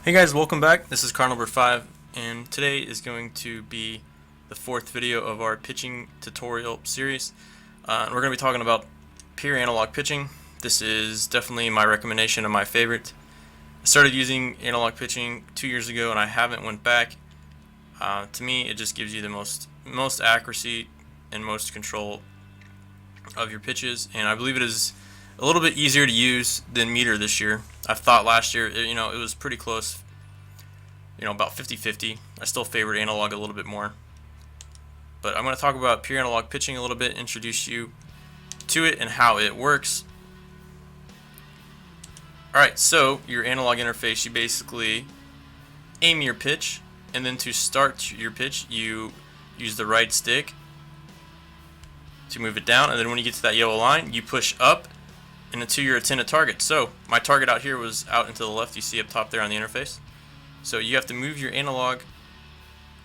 Hey guys, welcome back. This is car number 5, and today is going to be the 4th video of our pitching tutorial series. And we're going to be talking about pure analog pitching. This is definitely my recommendation and my favorite. I started using analog pitching 2 years ago, and I haven't went back. To me, it just gives you the most accuracy and most control of your pitches, and I believe it is a little bit easier to use than meter this year. I thought last year, it was pretty close, about 50-50. I still favored analog a little bit more. But I'm going to talk about pure analog pitching a little bit, introduce you to it and how it works. Alright, so your analog interface, you basically aim your pitch, and then to start your pitch, you use the right stick to move it down, and then when you get to that yellow line, you push up and until your intended target. So my target out here was out and to the left, you see up top there on the interface. So you have to move your analog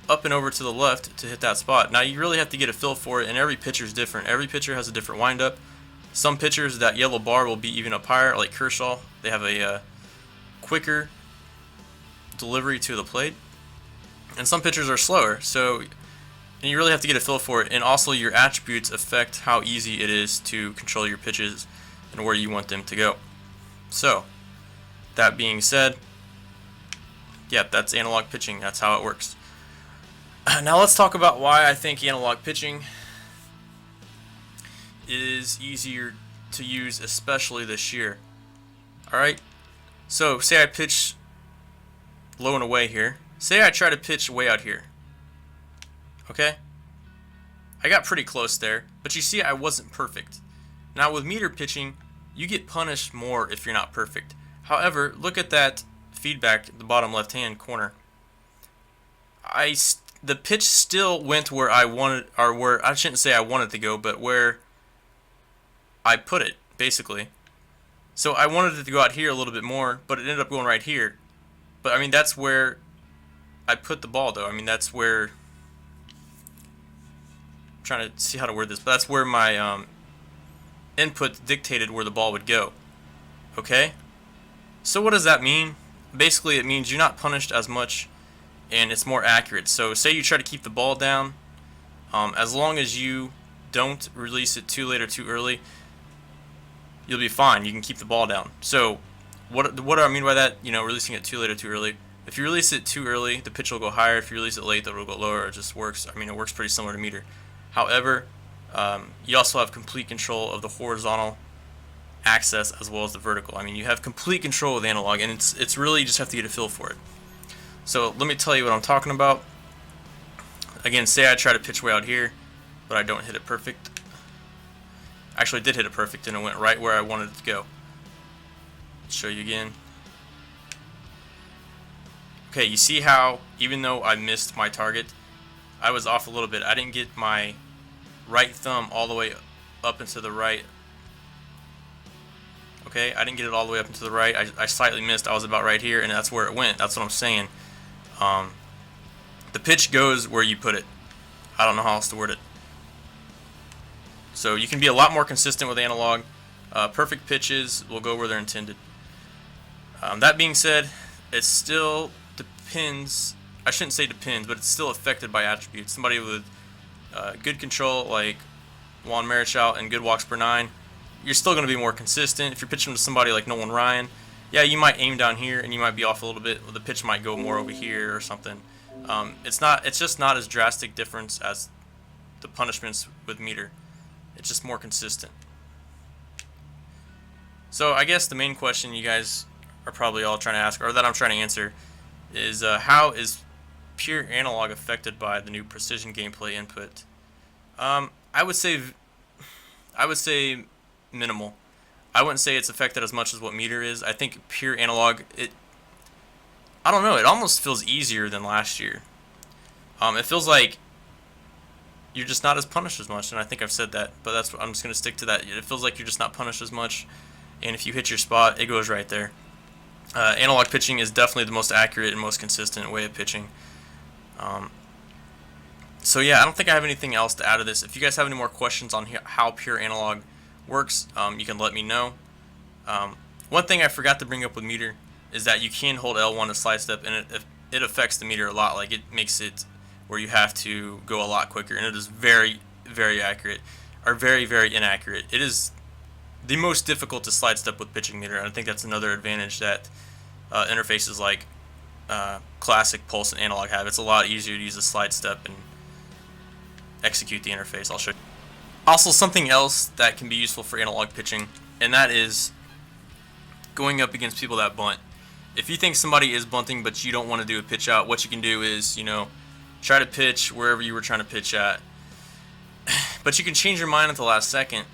up and over to the left to hit that spot. Now you really have to get a feel for it, and every pitcher is different. Every pitcher has a different windup. Some pitchers, that yellow bar will be even up higher, like Kershaw. They have a quicker delivery to the plate, and some pitchers are slower. And you really have to get a feel for it, and also your attributes affect how easy it is to control your pitches and where you want them to go. So, that being said, yeah, that's analog pitching. That's how it works. Now let's talk about why I think analog pitching is easier to use, especially this year. Alright, so say I pitch low and away here. Say I try to pitch way out here. Okay? I got pretty close there, but you see I wasn't perfect. Now with meter pitching, you get punished more if you're not perfect. However, look at that feedback at the bottom left hand corner. The pitch still went where I wanted, or where I shouldn't say I wanted to go, but where I put it, basically. So I wanted it to go out here a little bit more, but it ended up going right here. But I mean, that's where I put the ball, though. I mean, that's where, I'm trying to see how to word this, but that's where my input dictated where the ball would go. Okay? So what does that mean? Basically, it means you're not punished as much, and it's more accurate. So say you try to keep the ball down, as long as you don't release it too late or too early, you'll be fine. You can keep the ball down. So what do I mean by that? Releasing it too late or too early. If you release it too early, the pitch will go higher. If you release it late, it will go lower. It just works. I mean, it works pretty similar to meter. However, you also have complete control of the horizontal axis as well as the vertical. I mean, you have complete control with analog, and it's really, you just have to get a feel for it. So let me tell you what I'm talking about. Again, say I try to pitch way out here, but I don't hit it perfect. Actually, I did hit it perfect, and it went right where I wanted it to go. Let's show you again. Okay, you see how even though I missed my target, I was off a little bit. I didn't get my right thumb all the way up into the right. Okay, I didn't get it all the way up into the right. I slightly missed. I was about right here, and that's where it went. That's what I'm saying. The pitch goes where you put it. I don't know how else to word it. So you can be a lot more consistent with analog. Perfect pitches will go where they're intended. That being said, it still depends. I shouldn't say depends, but it's still affected by attributes. Somebody with good control like Juan Marichal and good walks per 9, you're still going to be more consistent. If you're pitching to somebody like Nolan Ryan, yeah, you might aim down here and you might be off a little bit. The pitch might go more over here or something. It's just not as drastic difference as the punishments with meter. It's just more consistent. So I guess the main question you guys are probably all trying to ask, or that I'm trying to answer, is how is pure analog affected by the new precision gameplay input? I would say minimal. I wouldn't say it's affected as much as what meter is. I think pure analog, I don't know, it almost feels easier than last year. It feels like you're just not as punished as much, and I think I've said that, but that's what I'm just going to stick to that. It feels like you're just not punished as much, and if you hit your spot, it goes right there. Analog pitching is definitely the most accurate and most consistent way of pitching. So yeah, I don't think I have anything else to add to this. If you guys have any more questions on how pure analog works, you can let me know. One thing I forgot to bring up with meter is that you can hold L1 to slide step, and it affects the meter a lot. Like, it makes it where you have to go a lot quicker, and it is very, very accurate, or very, very inaccurate. It is the most difficult to slide step with pitching meter, and I think that's another advantage that interfaces like classic pulse and analog have. It's a lot easier to use a slide step and execute the interface. I'll show you. Also, something else that can be useful for analog pitching, and that is going up against people that bunt. If you think somebody is bunting but you don't want to do a pitch out, what you can do is, try to pitch wherever you were trying to pitch at. But you can change your mind at the last second.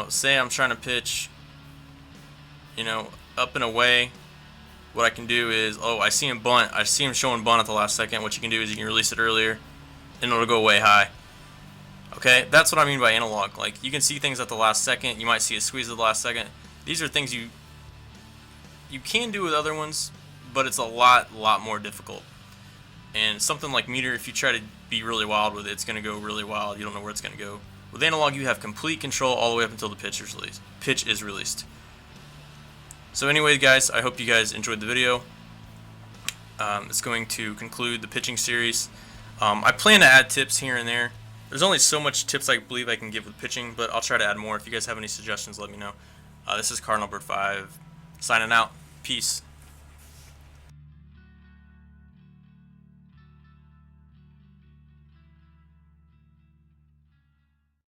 Say I'm trying to pitch, up and away. What I can do is, I see him bunt. I see him showing bunt at the last second. What you can do is you can release it earlier, and it'll go way high. Okay, that's what I mean by analog. Like, you can see things at the last second. You might see a squeeze at the last second. These are things you can do with other ones, but it's a lot more difficult. And something like meter, if you try to be really wild with it, it's going to go really wild. You don't know where it's going to go. With analog, you have complete control all the way up until the pitch is released. So anyway, guys, I hope you guys enjoyed the video. It's going to conclude the pitching series. I plan to add tips here and there. There's only so much tips I believe I can give with pitching, but I'll try to add more. If you guys have any suggestions, let me know. This is Cardinal Bird 5 signing out. Peace.